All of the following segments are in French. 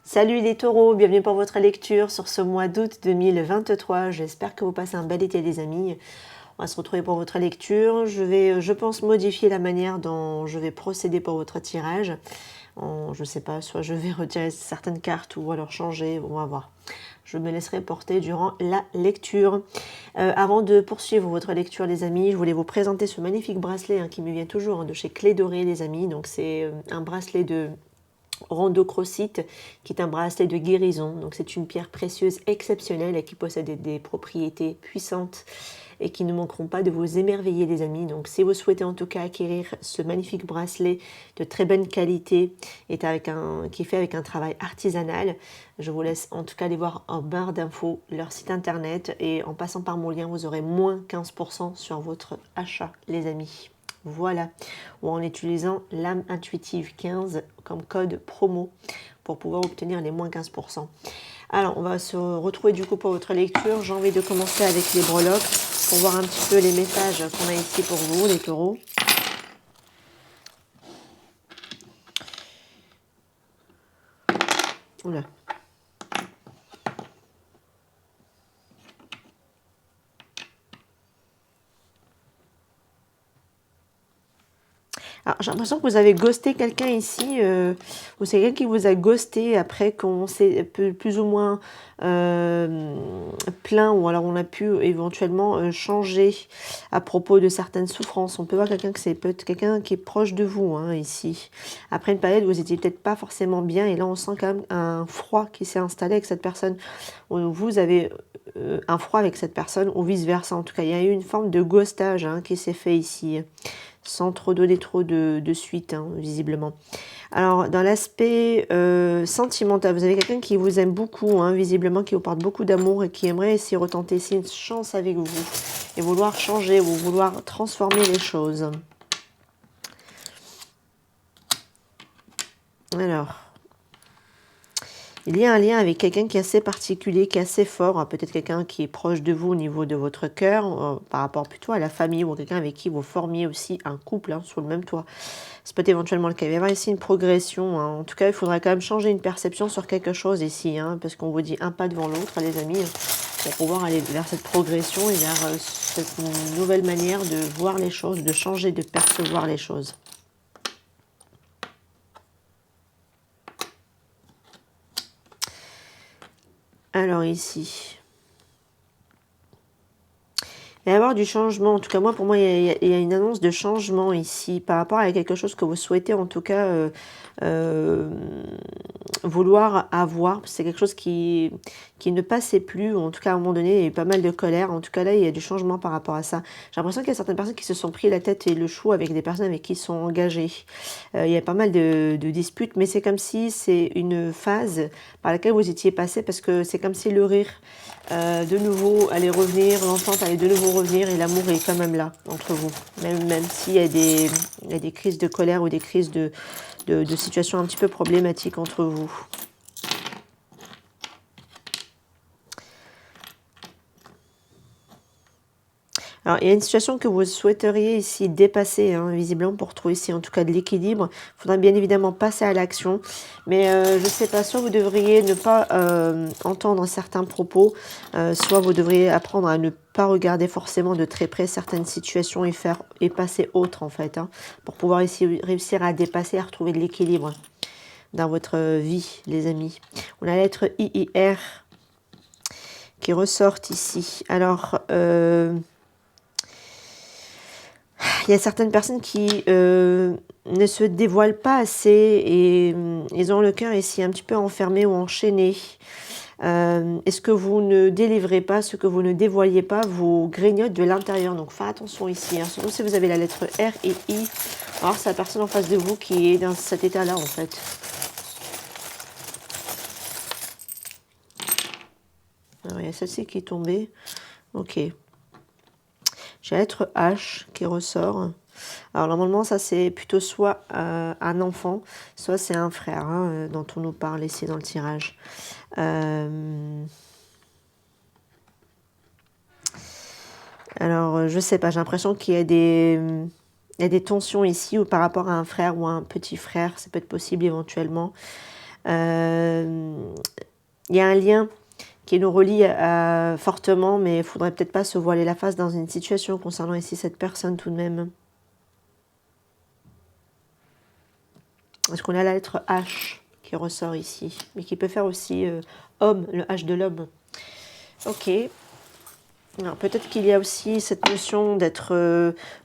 Salut les taureaux, bienvenue pour votre lecture sur ce mois d'août 2023. J'espère que vous passez un bel été les amis. On va se retrouver pour votre lecture. Je vais, je pense, modifier la manière dont je vais procéder pour votre tirage. Je ne sais pas, soit je vais retirer certaines cartes ou alors changer, on va voir. Je me laisserai porter durant la lecture. Avant de poursuivre votre lecture les amis, je voulais vous présenter ce magnifique bracelet qui me vient toujours de chez Clé Dorée les amis. Donc c'est un bracelet de rhodochrosite qui est un bracelet de guérison. Donc c'est une pierre précieuse exceptionnelle et qui possède des propriétés puissantes et qui ne manqueront pas de vous émerveiller les amis. Donc si vous souhaitez en tout cas acquérir ce magnifique bracelet de très bonne qualité qui est fait avec un travail artisanal, je vous laisse en tout cas aller voir en barre d'infos leur site internet et en passant par mon lien vous aurez moins 15% sur votre achat les amis. Voilà, ou en utilisant l'âme intuitive 15 comme code promo pour pouvoir obtenir les moins 15%. Alors, on va se retrouver du coup pour votre lecture. J'ai envie de commencer avec les breloques pour voir un petit peu les messages qu'on a ici pour vous, les taureaux. Oula. Alors, j'ai l'impression que vous avez ghosté quelqu'un ici, ou c'est quelqu'un qui vous a ghosté après qu'on s'est plus ou moins plaint, ou alors on a pu éventuellement changer à propos de certaines souffrances. On peut voir quelqu'un que c'est peut-être quelqu'un qui est proche de vous ici. Après une période où vous n'étiez peut-être pas forcément bien, et là on sent quand même un froid qui s'est installé avec cette personne. Vous avez un froid avec cette personne, ou vice-versa. En tout cas, il y a eu une forme de ghostage qui s'est fait ici, sans trop donner trop de suite, visiblement. Alors, dans l'aspect sentimental, vous avez quelqu'un qui vous aime beaucoup, visiblement, qui vous porte beaucoup d'amour et qui aimerait essayer de retenter ici une chance avec vous et vouloir changer ou vouloir transformer les choses. Alors, il y a un lien avec quelqu'un qui est assez particulier, qui est assez fort, peut-être quelqu'un qui est proche de vous au niveau de votre cœur, par rapport plutôt à la famille, ou quelqu'un avec qui vous formiez aussi un couple sous le même toit. C'est peut-être éventuellement le cas. Il va y avoir ici une progression. En tout cas, il faudra quand même changer une perception sur quelque chose ici, parce qu'on vous dit un pas devant l'autre, les amis, pour pouvoir aller vers cette progression et vers cette nouvelle manière de voir les choses, de changer, de percevoir les choses. Alors ici, il va y avoir du changement. En tout cas, moi, pour moi, il y a une annonce de changement ici par rapport à quelque chose que vous souhaitez, en tout cas, vouloir avoir. C'est quelque chose qui ne passait plus, ou en tout cas, à un moment donné, il y a eu pas mal de colère. En tout cas, là, il y a du changement par rapport à ça. J'ai l'impression qu'il y a certaines personnes qui se sont pris la tête et le chou avec des personnes avec qui ils sont engagés. Il y a pas mal de disputes, mais c'est comme si c'est une phase par laquelle vous étiez passé, parce que c'est comme si le rire de nouveau allait revenir, l'entente allait de nouveau revenir, et l'amour est quand même là entre vous, même s'il y a des crises de colère ou des crises de situations un petit peu problématiques entre vous. Alors, il y a une situation que vous souhaiteriez ici dépasser, visiblement, pour trouver ici en tout cas de l'équilibre. Il faudra bien évidemment passer à l'action. Mais je ne sais pas, soit vous devriez ne pas entendre certains propos, soit vous devriez apprendre à ne pas regarder forcément de très près certaines situations et passer autre en fait, pour pouvoir ici réussir à dépasser, à retrouver de l'équilibre dans votre vie, les amis. On a la lettre IIR qui ressort ici. Alors, il y a certaines personnes qui ne se dévoilent pas assez et ils ont le cœur ici un petit peu enfermé ou enchaîné. Est-ce que vous ne délivrez pas ce que vous ne dévoiliez pas, vous grignote de l'intérieur. Donc, faites attention ici. Surtout si vous avez la lettre R et I. Alors, c'est la personne en face de vous qui est dans cet état-là, en fait. Alors, il y a celle-ci qui est tombée. Ok. J'ai la lettre H qui ressort. Alors normalement ça c'est plutôt soit un enfant, soit c'est un frère dont on nous parle ici dans le tirage. Alors je sais pas, j'ai l'impression qu'il y a des tensions ici ou par rapport à un frère ou à un petit frère, ça peut être possible éventuellement. il y a un lien qui nous relie fortement, mais il ne faudrait peut-être pas se voiler la face dans une situation concernant ici cette personne tout de même. Est-ce qu'on a la lettre H qui ressort ici, mais qui peut faire aussi homme, le H de l'homme. Ok. Alors peut-être qu'il y a aussi cette notion d'être...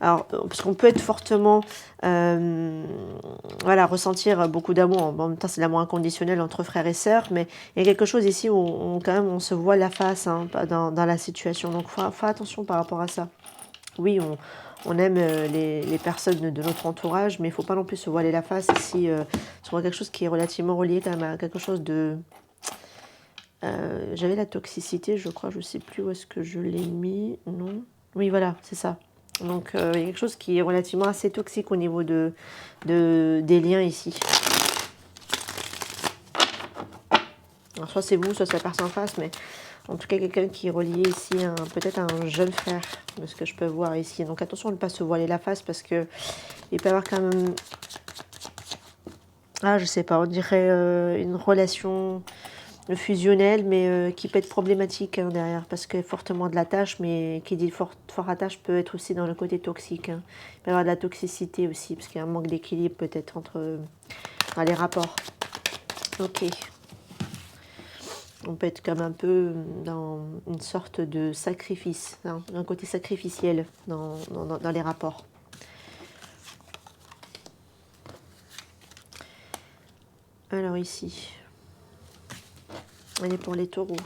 alors, parce qu'on peut être fortement... voilà, ressentir beaucoup d'amour. En même temps, c'est l'amour inconditionnel entre frères et sœurs, mais il y a quelque chose ici où quand même on se voit la face hein, dans la situation. Donc faut attention par rapport à ça. Oui, on aime les personnes de notre entourage, mais il ne faut pas non plus se voiler la face ici. Je vois quelque chose qui est relativement relié quand même à quelque chose de... j'avais la toxicité, je crois, je ne sais plus où est-ce que je l'ai mis. Non. Oui, voilà, c'est ça. Donc, il y a quelque chose qui est relativement assez toxique au niveau des liens ici. Alors, soit c'est vous, soit c'est la personne en face, mais en tout cas, quelqu'un qui est relié ici, peut-être un jeune frère, de ce que je peux voir ici. Donc, attention de ne pas se voiler la face, parce que il peut y avoir quand même... Ah, je sais pas, on dirait une relation fusionnelle, mais qui peut être problématique hein, derrière, parce qu'il y a fortement de l'attache, mais qui dit fort attache peut être aussi dans le côté toxique. Hein. Il peut y avoir de la toxicité aussi, parce qu'il y a un manque d'équilibre peut-être entre dans les rapports. Ok. On peut être comme un peu dans une sorte de sacrifice, hein, un côté sacrificiel dans les rapports. Alors ici, elle est pour les taureaux.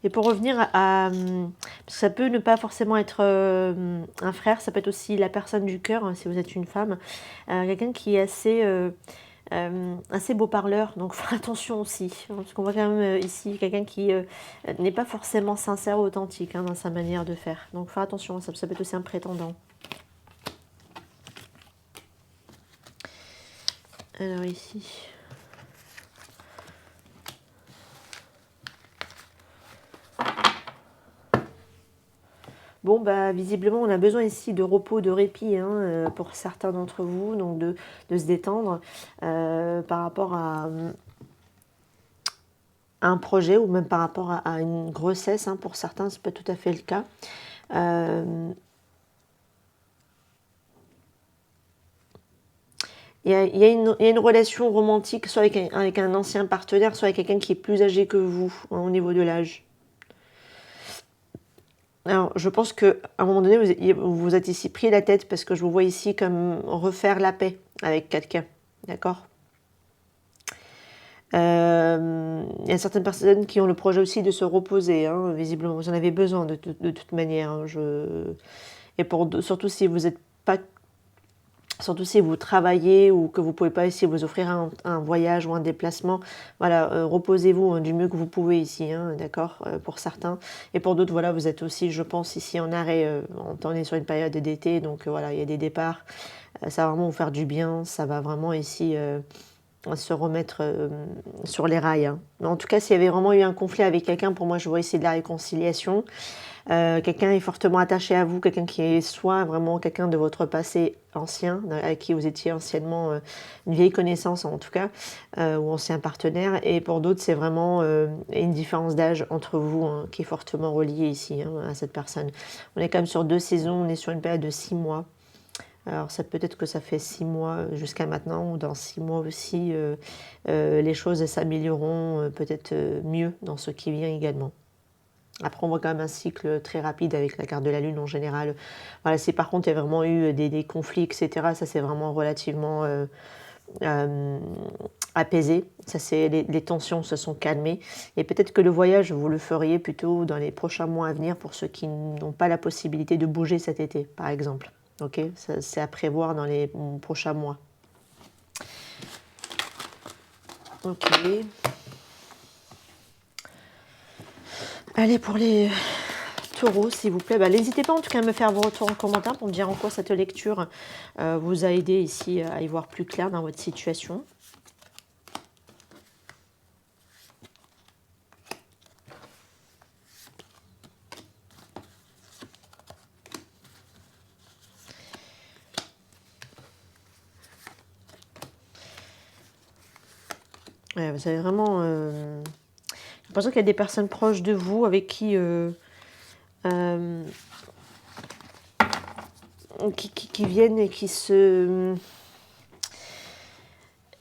Et pour revenir à ça peut ne pas forcément être un frère, ça peut être aussi la personne du cœur, hein, si vous êtes une femme. Quelqu'un qui est assez beau parleur, donc faire attention aussi. Hein, parce qu'on voit quand même ici quelqu'un qui n'est pas forcément sincère ou authentique hein, dans sa manière de faire. Donc faire attention, ça peut être aussi un prétendant. Alors ici... Bon, bah, visiblement, on a besoin ici de repos, de répit hein, pour certains d'entre vous, donc de se détendre par rapport à un projet ou même par rapport à une grossesse. Hein, pour certains, c'est pas tout à fait le cas. Il y a une relation romantique, soit avec un ancien partenaire, soit avec quelqu'un qui est plus âgé que vous hein, au niveau de l'âge. Alors, je pense qu'à un moment donné, vous vous êtes ici pris la tête parce que je vous vois ici comme refaire la paix avec quelqu'un. D'accord ? Il y a certaines personnes qui ont le projet aussi de se reposer. Hein, visiblement, vous en avez besoin de toute manière. Hein, et surtout si vous êtes pas... Surtout si vous travaillez ou que vous ne pouvez pas ici vous offrir un voyage ou un déplacement, voilà, reposez-vous hein, du mieux que vous pouvez ici, hein, d'accord, pour certains. Et pour d'autres, voilà, vous êtes aussi, je pense, ici en arrêt, on est sur une période d'été, donc voilà, il y a des départs, ça va vraiment vous faire du bien, ça va vraiment ici se remettre sur les rails. Hein. Mais en tout cas, s'il y avait vraiment eu un conflit avec quelqu'un, pour moi, je vois ici de la réconciliation. Quelqu'un est fortement attaché à vous, quelqu'un qui est soit vraiment quelqu'un de votre passé ancien, avec qui vous étiez anciennement une vieille connaissance en tout cas, ou ancien partenaire, et pour d'autres c'est vraiment une différence d'âge entre vous hein, qui est fortement reliée ici hein, à cette personne. On est quand même sur 2 saisons, on est sur une période de 6 mois. Alors ça peut-être que ça fait 6 mois jusqu'à maintenant, ou dans 6 mois aussi, les choses s'amélioreront peut-être mieux dans ce qui vient également. Après, on voit quand même un cycle très rapide avec la carte de la Lune en général. Voilà, si par contre il y a vraiment eu des conflits, etc., ça c'est vraiment relativement apaisé. Ça, les tensions se sont calmées. Et peut-être que le voyage, vous le feriez plutôt dans les prochains mois à venir pour ceux qui n'ont pas la possibilité de bouger cet été, par exemple. Ok, c'est à prévoir dans les prochains mois. Ok. Allez, pour les taureaux, s'il vous plaît, n'hésitez pas en tout cas à me faire vos retours en commentaire pour me dire en quoi cette lecture vous a aidé ici à y voir plus clair dans votre situation. Ouais, vous avez vraiment... j'ai l'impression qu'il y a des personnes proches de vous avec euh, qui viennent et qui se...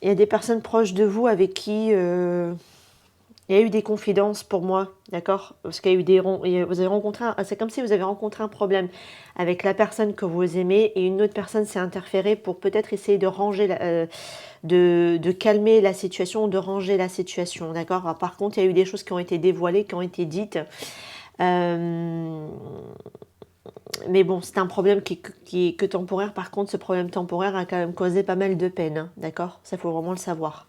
Il y a des personnes proches de vous avec qui il y a eu des confidences pour moi, d'accord? Parce qu'il y a eu vous avez rencontré, c'est comme si vous avez rencontré un problème avec la personne que vous aimez et une autre personne s'est interférée pour peut-être essayer de ranger, de calmer la situation, de ranger la situation, d'accord? Alors, par contre, il y a eu des choses qui ont été dévoilées, qui ont été dites. Mais bon, c'est un problème qui est que temporaire. Par contre, ce problème temporaire a quand même causé pas mal de peine, hein, d'accord? Ça, il faut vraiment le savoir.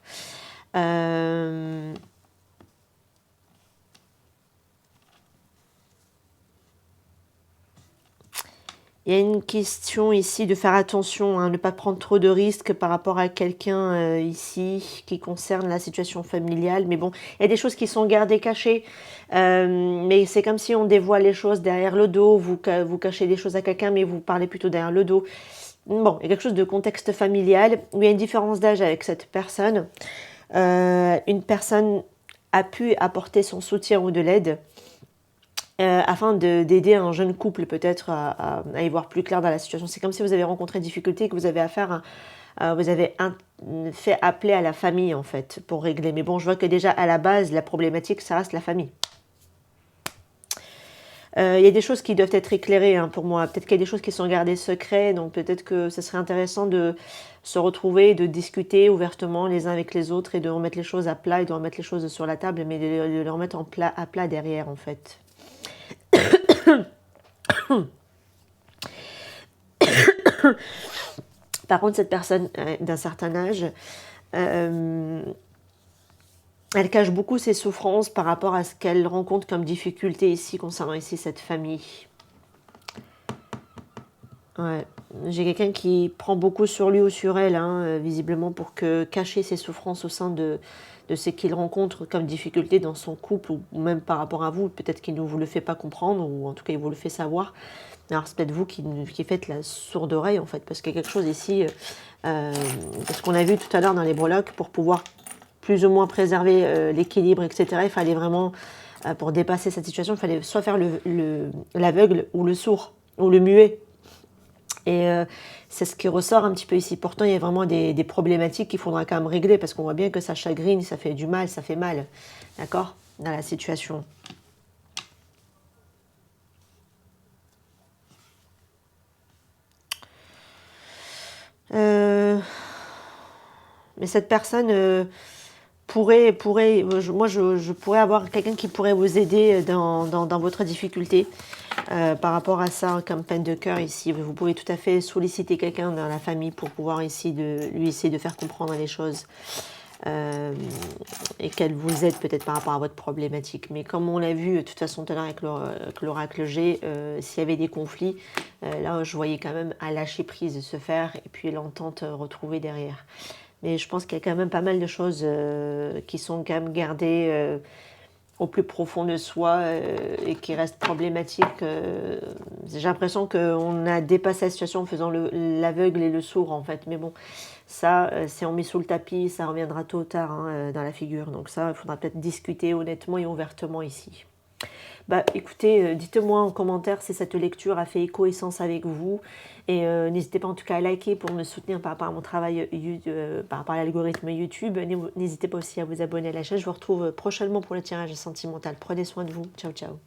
Il y a une question ici de faire attention, hein, ne pas prendre trop de risques par rapport à quelqu'un ici qui concerne la situation familiale. Mais bon, il y a des choses qui sont gardées cachées. Mais c'est comme si on dévoile les choses derrière le dos. Vous cachez des choses à quelqu'un, mais vous parlez plutôt derrière le dos. Bon, il y a quelque chose de contexte familial où il y a une différence d'âge avec cette personne. Une personne a pu apporter son soutien ou de l'aide. Afin d'aider un jeune couple peut-être à y voir plus clair dans la situation. C'est comme si vous avez rencontré des difficultés et que vous avez fait appeler à la famille en fait pour régler. Mais bon, je vois que déjà à la base, la problématique, ça reste la famille. Il y a des choses qui doivent être éclairées hein, pour moi. Peut-être qu'il y a des choses qui sont gardées secrets, donc peut-être que ce serait intéressant de se retrouver, de discuter ouvertement les uns avec les autres et de remettre les choses à plat et de remettre les choses sur la table, mais de les remettre à plat derrière en fait. Par contre, cette personne d'un certain âge, elle cache beaucoup ses souffrances par rapport à ce qu'elle rencontre comme difficulté ici, concernant ici cette famille. Ouais. J'ai quelqu'un qui prend beaucoup sur lui ou sur elle, hein, visiblement pour cacher ses souffrances au sein de ce qu'il rencontre comme difficulté dans son couple ou même par rapport à vous. Peut-être qu'il ne vous le fait pas comprendre ou en tout cas il vous le fait savoir. Alors c'est peut-être vous qui faites la sourde oreille en fait, parce qu'il y a quelque chose ici, parce qu'on a vu tout à l'heure dans les breloques, pour pouvoir plus ou moins préserver l'équilibre, etc. Il fallait vraiment, pour dépasser cette situation, il fallait soit faire l'aveugle ou le sourd ou le muet. Et c'est ce qui ressort un petit peu ici. Pourtant, il y a vraiment des problématiques qu'il faudra quand même régler, parce qu'on voit bien que ça chagrine, ça fait du mal, ça fait mal, d'accord, dans la situation. Mais cette personne moi je pourrais avoir quelqu'un qui pourrait vous aider dans votre difficulté par rapport à ça, comme peine de cœur ici. Vous pouvez tout à fait solliciter quelqu'un dans la famille pour pouvoir lui essayer de faire comprendre les choses et qu'elle vous aide peut-être par rapport à votre problématique. Mais comme on l'a vu de toute façon tout à l'heure avec l'oracle G, s'il y avait des conflits, là je voyais quand même à lâcher prise se faire et puis l'entente retrouvée derrière. Mais je pense qu'il y a quand même pas mal de choses qui sont quand même gardées au plus profond de soi et qui restent problématiques. J'ai l'impression qu'on a dépassé la situation en faisant l'aveugle et le sourd en fait. Mais bon, ça, si on met sous le tapis, ça reviendra tôt ou tard hein, dans la figure. Donc ça, il faudra peut-être discuter honnêtement et ouvertement ici. Bah, écoutez, dites-moi en commentaire si cette lecture a fait écho et sens avec vous. Et n'hésitez pas en tout cas à liker pour me soutenir par rapport à mon travail, par rapport à l'algorithme YouTube. N'hésitez pas aussi à vous abonner à la chaîne. Je vous retrouve prochainement pour le tirage sentimental. Prenez soin de vous. Ciao, ciao.